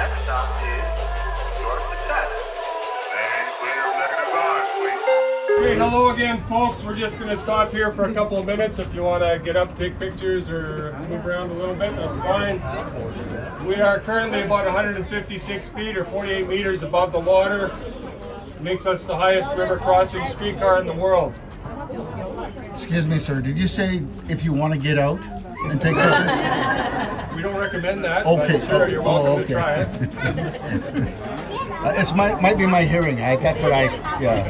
Next stop is your success. Okay, hello again, folks. We're just going to stop here for a couple of minutes. If you want to get up, take pictures, or move around a little bit, that's fine. We are currently about 156 feet or 48 meters above the water. Makes us the highest river crossing streetcar in the world. Excuse me, sir. Did you say if you want to get out and take pictures? We don't recommend that. Okay. But sure, you're welcome to try it. It's might be my hearing. That's what I. Yeah.